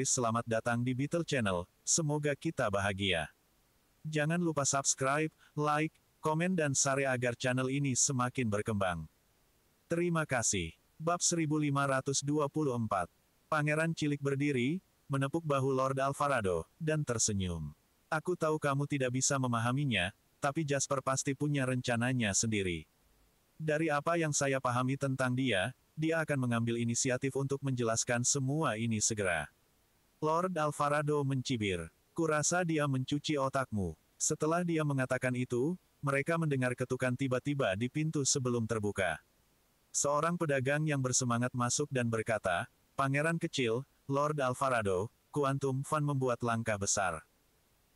Selamat datang di Beetle Channel, semoga kita bahagia. Jangan lupa subscribe, like, komen dan share agar channel ini semakin berkembang. Terima kasih. Bab 1524. Pangeran cilik berdiri, menepuk bahu Lord Alvarado, dan tersenyum. Aku tahu kamu tidak bisa memahaminya, tapi Jasper pasti punya rencananya sendiri. Dari apa yang saya pahami tentang dia akan mengambil inisiatif untuk menjelaskan semua ini segera. Lord Alvarado mencibir. Kurasa dia mencuci otakmu. Setelah dia mengatakan itu, mereka mendengar ketukan tiba-tiba di pintu sebelum terbuka. Seorang pedagang yang bersemangat masuk dan berkata, "Pangeran kecil, Lord Alvarado, Quantum Fund membuat langkah besar."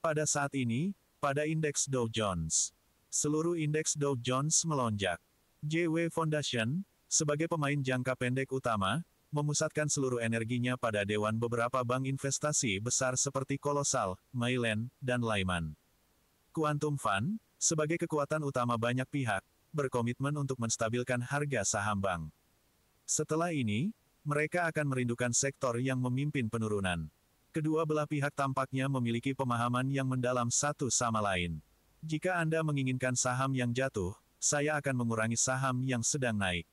Pada saat ini, pada indeks Dow Jones, seluruh indeks Dow Jones melonjak. JW Foundation, sebagai pemain jangka pendek utama, memusatkan seluruh energinya pada dewan beberapa bank investasi besar seperti Colossal, Mylan, dan Lyman. Quantum Fund, sebagai kekuatan utama banyak pihak, berkomitmen untuk menstabilkan harga saham bank. Setelah ini, mereka akan merindukan sektor yang memimpin penurunan. Kedua belah pihak tampaknya memiliki pemahaman yang mendalam satu sama lain. Jika Anda menginginkan saham yang jatuh, saya akan mengurangi saham yang sedang naik.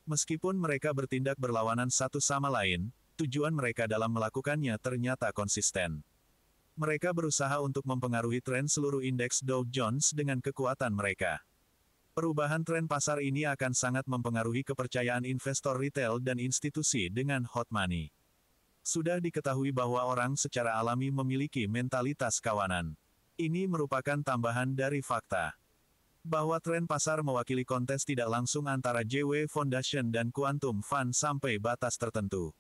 Meskipun mereka bertindak berlawanan satu sama lain, tujuan mereka dalam melakukannya ternyata konsisten. Mereka berusaha untuk mempengaruhi tren seluruh indeks Dow Jones dengan kekuatan mereka. Perubahan tren pasar ini akan sangat mempengaruhi kepercayaan investor retail dan institusi dengan hot money. Sudah diketahui bahwa orang secara alami memiliki mentalitas kawanan. Ini merupakan tambahan dari fakta bahwa tren pasar mewakili kontes tidak langsung antara JW Foundation dan Quantum Fund sampai batas tertentu.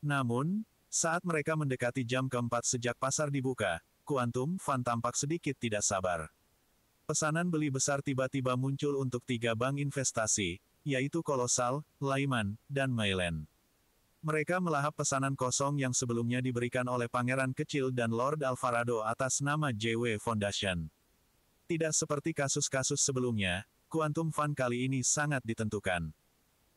Namun, saat mereka mendekati jam keempat sejak pasar dibuka, Quantum Fund tampak sedikit tidak sabar. Pesanan beli besar tiba-tiba muncul untuk 3 bank investasi, yaitu Colossal, Lyman, dan Mylan. Mereka melahap pesanan kosong yang sebelumnya diberikan oleh Pangeran Kecil dan Lord Alvarado atas nama JW Foundation. Tidak seperti kasus-kasus sebelumnya, Quantum Fund kali ini sangat ditentukan.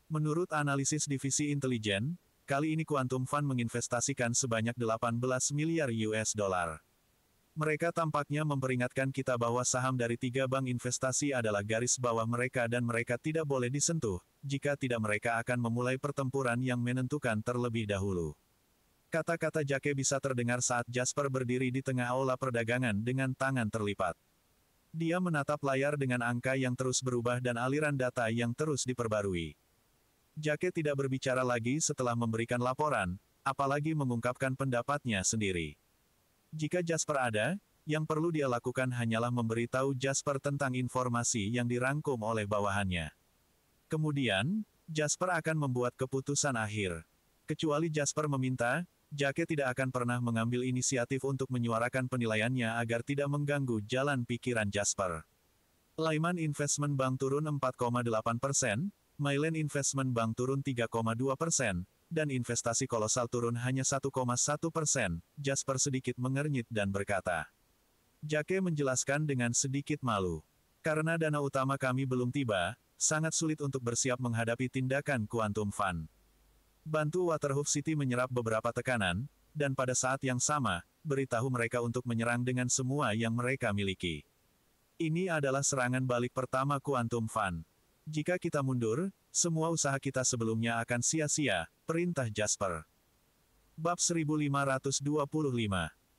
Menurut analisis divisi intelijen, kali ini Quantum Fund menginvestasikan sebanyak 18 miliar US dollar. Mereka tampaknya memperingatkan kita bahwa saham dari 3 bank investasi adalah garis bawah mereka dan mereka tidak boleh disentuh, jika tidak mereka akan memulai pertempuran yang menentukan terlebih dahulu. Kata-kata Jake bisa terdengar saat Jasper berdiri di tengah aula perdagangan dengan tangan terlipat. Dia menatap layar dengan angka yang terus berubah dan aliran data yang terus diperbarui. Jake tidak berbicara lagi setelah memberikan laporan, apalagi mengungkapkan pendapatnya sendiri. Jika Jasper ada, yang perlu dia lakukan hanyalah memberitahu Jasper tentang informasi yang dirangkum oleh bawahannya. Kemudian, Jasper akan membuat keputusan akhir. Kecuali Jasper meminta, Jake tidak akan pernah mengambil inisiatif untuk menyuarakan penilaiannya agar tidak mengganggu jalan pikiran Jasper. Lyman Investment Bank turun 4,8%, Mylan Investment Bank turun 3,2%, dan investasi Colossal turun hanya 1,1%, Jasper sedikit mengernyit dan berkata. Jake menjelaskan dengan sedikit malu. Karena dana utama kami belum tiba, sangat sulit untuk bersiap menghadapi tindakan Quantum Fund. Bantu Waterhoof City menyerap beberapa tekanan, dan pada saat yang sama, beritahu mereka untuk menyerang dengan semua yang mereka miliki. Ini adalah serangan balik pertama Quantum Fund. Jika kita mundur, semua usaha kita sebelumnya akan sia-sia, perintah Jasper. Bab 1525.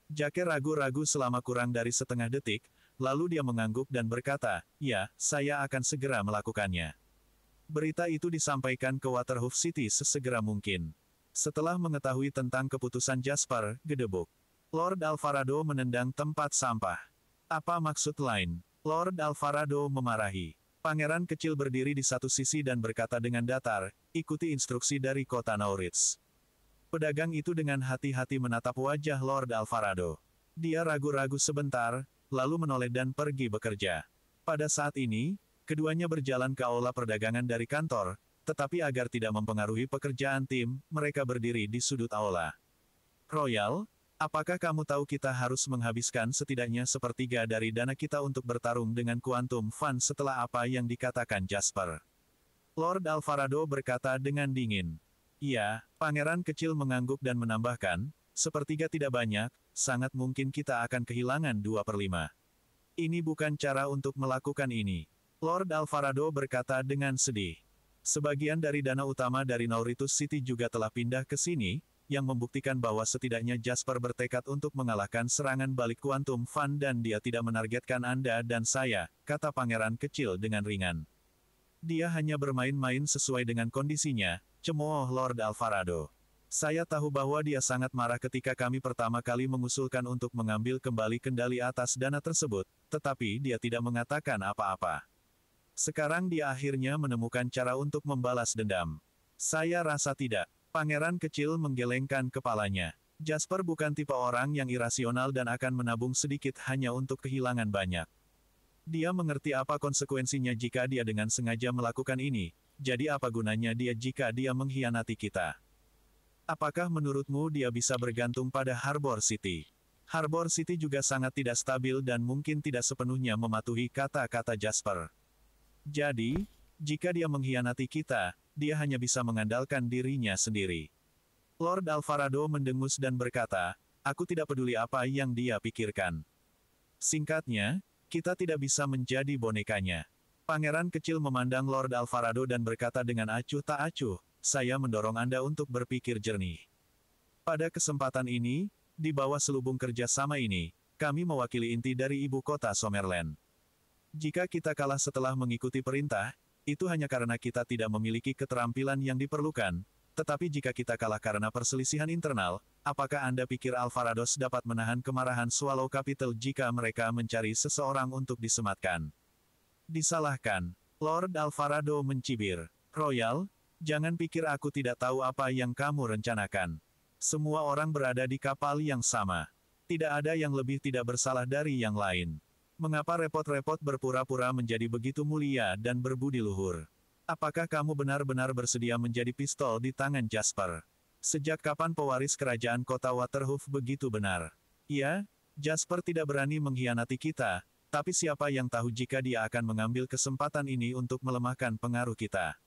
Jake ragu-ragu selama kurang dari setengah detik, lalu dia mengangguk dan berkata, "Ya, saya akan segera melakukannya." Berita itu disampaikan ke Waterhoof City sesegera mungkin. Setelah mengetahui tentang keputusan Jasper, gedebuk. Lord Alvarado menendang tempat sampah. Apa maksud lain? Lord Alvarado memarahi. Pangeran Kecil berdiri di satu sisi dan berkata dengan datar, "Ikuti instruksi dari kota Nauritz." Pedagang itu dengan hati-hati menatap wajah Lord Alvarado. Dia ragu-ragu sebentar, lalu menoleh dan pergi bekerja. Pada saat ini, keduanya berjalan ke aula perdagangan dari kantor, tetapi agar tidak mempengaruhi pekerjaan tim, mereka berdiri di sudut aula. "Royal, apakah kamu tahu kita harus menghabiskan setidaknya sepertiga dari dana kita untuk bertarung dengan Quantum Fund setelah apa yang dikatakan Jasper?" Lord Alvarado berkata dengan dingin. "Iya." Pangeran Kecil mengangguk dan menambahkan, sepertiga tidak banyak, sangat mungkin kita akan kehilangan 2/5. Ini bukan cara untuk melakukan ini. Lord Alvarado berkata dengan sedih. Sebagian dari dana utama dari Nauritus City juga telah pindah ke sini, yang membuktikan bahwa setidaknya Jasper bertekad untuk mengalahkan serangan balik Quantum Fund dan dia tidak menargetkan Anda dan saya, kata pangeran kecil dengan ringan. Dia hanya bermain-main sesuai dengan kondisinya, cemooh Lord Alvarado. Saya tahu bahwa dia sangat marah ketika kami pertama kali mengusulkan untuk mengambil kembali kendali atas dana tersebut, tetapi dia tidak mengatakan apa-apa. Sekarang dia akhirnya menemukan cara untuk membalas dendam. Saya rasa tidak. Pangeran kecil menggelengkan kepalanya. Jasper bukan tipe orang yang irasional dan akan menabung sedikit hanya untuk kehilangan banyak. Dia mengerti apa konsekuensinya jika dia dengan sengaja melakukan ini, jadi apa gunanya dia jika dia mengkhianati kita? Apakah menurutmu dia bisa bergantung pada Harbor City? Harbor City juga sangat tidak stabil dan mungkin tidak sepenuhnya mematuhi kata-kata Jasper. Jadi, jika dia mengkhianati kita, dia hanya bisa mengandalkan dirinya sendiri. Lord Alvarado mendengus dan berkata, aku tidak peduli apa yang dia pikirkan. Singkatnya, kita tidak bisa menjadi bonekanya. Pangeran kecil memandang Lord Alvarado dan berkata dengan acuh tak acuh, saya mendorong Anda untuk berpikir jernih. Pada kesempatan ini, di bawah selubung kerjasama ini, kami mewakili inti dari ibu kota Summerland. Jika kita kalah setelah mengikuti perintah, itu hanya karena kita tidak memiliki keterampilan yang diperlukan, tetapi jika kita kalah karena perselisihan internal, apakah Anda pikir Alvarados dapat menahan kemarahan Swallow Capital jika mereka mencari seseorang untuk disematkan? Disalahkan. Lord Alvarado mencibir. Royal, jangan pikir aku tidak tahu apa yang kamu rencanakan. Semua orang berada di kapal yang sama. Tidak ada yang lebih tidak bersalah dari yang lain. Mengapa repot-repot berpura-pura menjadi begitu mulia dan berbudi luhur? Apakah kamu benar-benar bersedia menjadi pistol di tangan Jasper? Sejak kapan pewaris kerajaan kota Waterhoof begitu benar? Ya, Jasper tidak berani mengkhianati kita, tapi siapa yang tahu jika dia akan mengambil kesempatan ini untuk melemahkan pengaruh kita?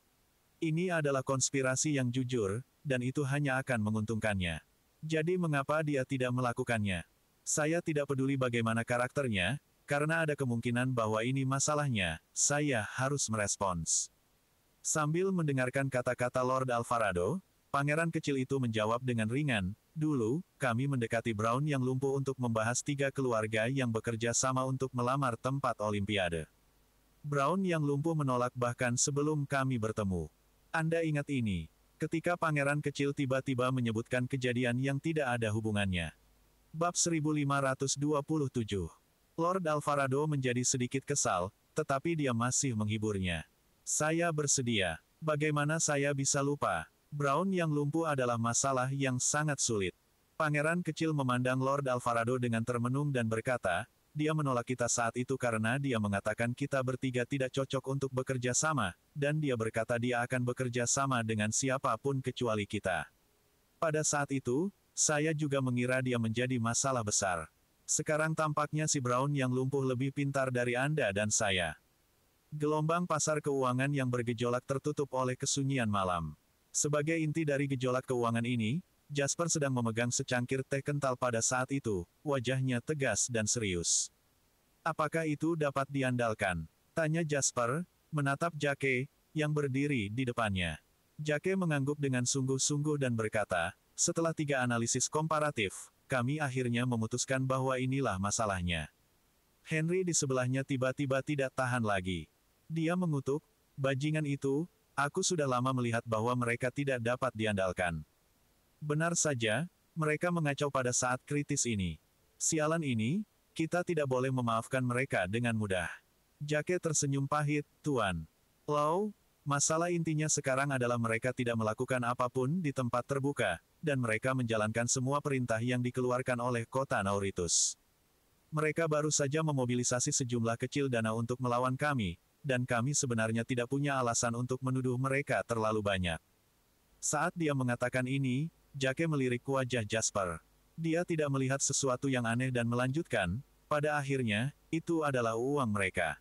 Ini adalah konspirasi yang jujur, dan itu hanya akan menguntungkannya. Jadi mengapa dia tidak melakukannya? Saya tidak peduli bagaimana karakternya, karena ada kemungkinan bahwa ini masalahnya, saya harus merespons. Sambil mendengarkan kata-kata Lord Alvarado, pangeran kecil itu menjawab dengan ringan, dulu, kami mendekati Brown yang lumpuh untuk membahas 3 keluarga yang bekerja sama untuk melamar tempat Olimpiade. Brown yang lumpuh menolak bahkan sebelum kami bertemu. Anda ingat ini, ketika pangeran kecil tiba-tiba menyebutkan kejadian yang tidak ada hubungannya. Bab 1527. Lord Alvarado menjadi sedikit kesal, tetapi dia masih menghiburnya. Saya bersedia. Bagaimana saya bisa lupa? Brown yang lumpuh adalah masalah yang sangat sulit. Pangeran kecil memandang Lord Alvarado dengan termenung dan berkata, dia menolak kita saat itu karena dia mengatakan kita bertiga tidak cocok untuk bekerja sama, dan dia berkata dia akan bekerja sama dengan siapapun kecuali kita. Pada saat itu, saya juga mengira dia menjadi masalah besar. Sekarang tampaknya si Brown yang lumpuh lebih pintar dari Anda dan saya. Gelombang pasar keuangan yang bergejolak tertutup oleh kesunyian malam. Sebagai inti dari gejolak keuangan ini, Jasper sedang memegang secangkir teh kental pada saat itu, wajahnya tegas dan serius. Apakah itu dapat diandalkan? Tanya Jasper, menatap Jake, yang berdiri di depannya. Jake mengangguk dengan sungguh-sungguh dan berkata, setelah 3 analisis komparatif, kami akhirnya memutuskan bahwa inilah masalahnya. Henry di sebelahnya tiba-tiba tidak tahan lagi. Dia mengutuk, bajingan itu, aku sudah lama melihat bahwa mereka tidak dapat diandalkan. Benar saja, mereka mengacau pada saat kritis ini. Sialan ini, kita tidak boleh memaafkan mereka dengan mudah. Jake tersenyum pahit, Tuan. Law, masalah intinya sekarang adalah mereka tidak melakukan apapun di tempat terbuka, dan mereka menjalankan semua perintah yang dikeluarkan oleh kota Nauritus. Mereka baru saja memobilisasi sejumlah kecil dana untuk melawan kami, dan kami sebenarnya tidak punya alasan untuk menuduh mereka terlalu banyak. Saat dia mengatakan ini, Jake melirik wajah Jasper. Dia tidak melihat sesuatu yang aneh dan melanjutkan, pada akhirnya, itu adalah uang mereka.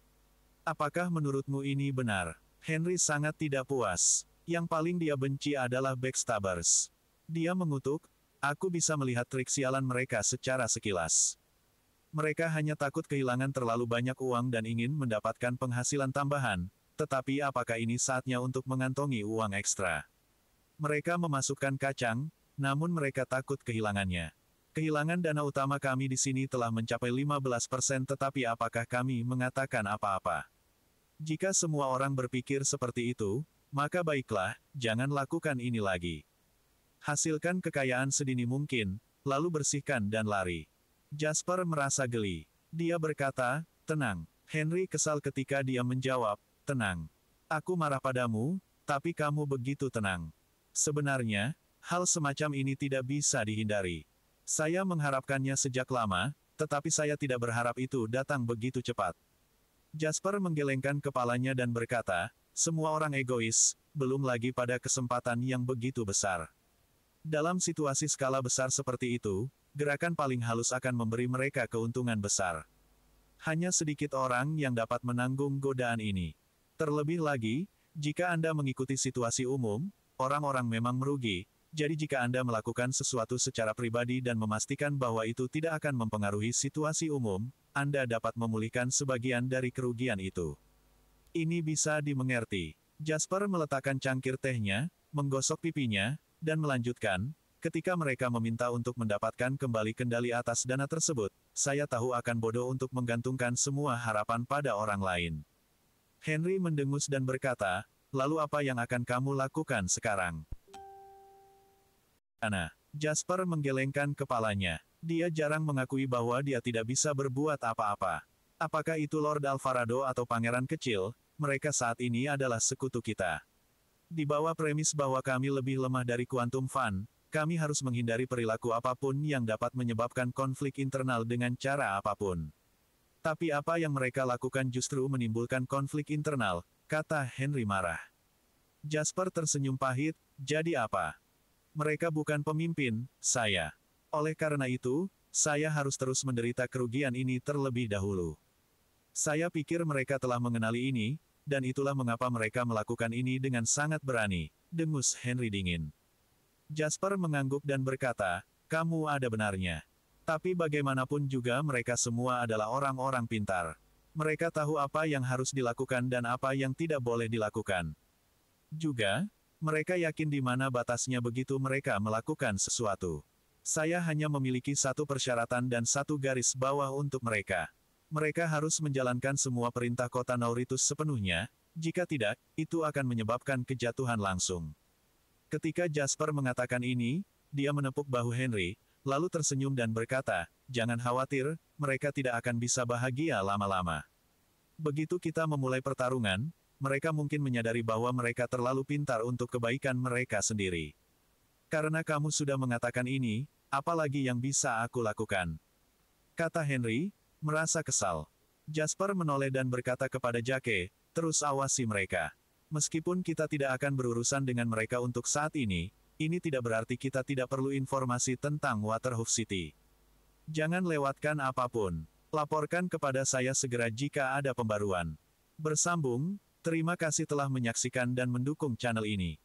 Apakah menurutmu ini benar? Henry sangat tidak puas. Yang paling dia benci adalah backstabbers. Dia mengutuk, Aku bisa melihat trik sialan mereka secara sekilas. Mereka hanya takut kehilangan terlalu banyak uang dan ingin mendapatkan penghasilan tambahan, tetapi apakah ini saatnya untuk mengantongi uang ekstra? Mereka memasukkan kacang, namun mereka takut kehilangannya. Kehilangan dana utama kami di sini telah mencapai 15%, tetapi apakah kami mengatakan apa-apa? Jika semua orang berpikir seperti itu, maka baiklah, jangan lakukan ini lagi. Hasilkan kekayaan sedini mungkin, lalu bersihkan dan lari. Jasper merasa geli. Dia berkata, tenang. Henry kesal ketika dia menjawab, tenang. Aku marah padamu, tapi kamu begitu tenang. Sebenarnya, hal semacam ini tidak bisa dihindari. Saya mengharapkannya sejak lama, tetapi saya tidak berharap itu datang begitu cepat. Jasper menggelengkan kepalanya dan berkata, semua orang egois, belum lagi pada kesempatan yang begitu besar. Dalam situasi skala besar seperti itu, gerakan paling halus akan memberi mereka keuntungan besar. Hanya sedikit orang yang dapat menanggung godaan ini. Terlebih lagi, jika Anda mengikuti situasi umum, orang-orang memang merugi. Jadi jika Anda melakukan sesuatu secara pribadi dan memastikan bahwa itu tidak akan mempengaruhi situasi umum, Anda dapat memulihkan sebagian dari kerugian itu. Ini bisa dimengerti. Jasper meletakkan cangkir tehnya, menggosok pipinya, dan melanjutkan, ketika mereka meminta untuk mendapatkan kembali kendali atas dana tersebut, saya tahu akan bodoh untuk menggantungkan semua harapan pada orang lain. Henry mendengus dan berkata, lalu apa yang akan kamu lakukan sekarang? Jasper menggelengkan kepalanya. Dia jarang mengakui bahwa dia tidak bisa berbuat apa-apa. Apakah itu Lord Alvarado atau Pangeran Kecil, mereka saat ini adalah sekutu kita. Di bawah premis bahwa kami lebih lemah dari Quantum Fund, kami harus menghindari perilaku apapun yang dapat menyebabkan konflik internal dengan cara apapun. Tapi apa yang mereka lakukan justru menimbulkan konflik internal, kata Henry marah. Jasper tersenyum pahit, jadi apa? Mereka bukan pemimpin, saya. Oleh karena itu, saya harus terus menderita kerugian ini terlebih dahulu. Saya pikir mereka telah mengenali ini, dan itulah mengapa mereka melakukan ini dengan sangat berani, dengus Henry dingin. Jasper mengangguk dan berkata, kamu ada benarnya. Tapi bagaimanapun juga mereka semua adalah orang-orang pintar. Mereka tahu apa yang harus dilakukan dan apa yang tidak boleh dilakukan. Juga, mereka yakin di mana batasnya begitu mereka melakukan sesuatu. Saya hanya memiliki satu persyaratan dan satu garis bawah untuk mereka. Mereka harus menjalankan semua perintah kota Nauritus sepenuhnya, jika tidak, itu akan menyebabkan kejatuhan langsung. Ketika Jasper mengatakan ini, dia menepuk bahu Henry, lalu tersenyum dan berkata, jangan khawatir, mereka tidak akan bisa bahagia lama-lama. Begitu kita memulai pertarungan, mereka mungkin menyadari bahwa mereka terlalu pintar untuk kebaikan mereka sendiri. Karena kamu sudah mengatakan ini, apalagi yang bisa aku lakukan? Kata Henry, merasa kesal. Jasper menoleh dan berkata kepada Jake, terus awasi mereka. Meskipun kita tidak akan berurusan dengan mereka untuk saat ini tidak berarti kita tidak perlu informasi tentang Waterhoof City. Jangan lewatkan apapun. Laporkan kepada saya segera jika ada pembaruan. Bersambung. Terima kasih telah menyaksikan dan mendukung channel ini.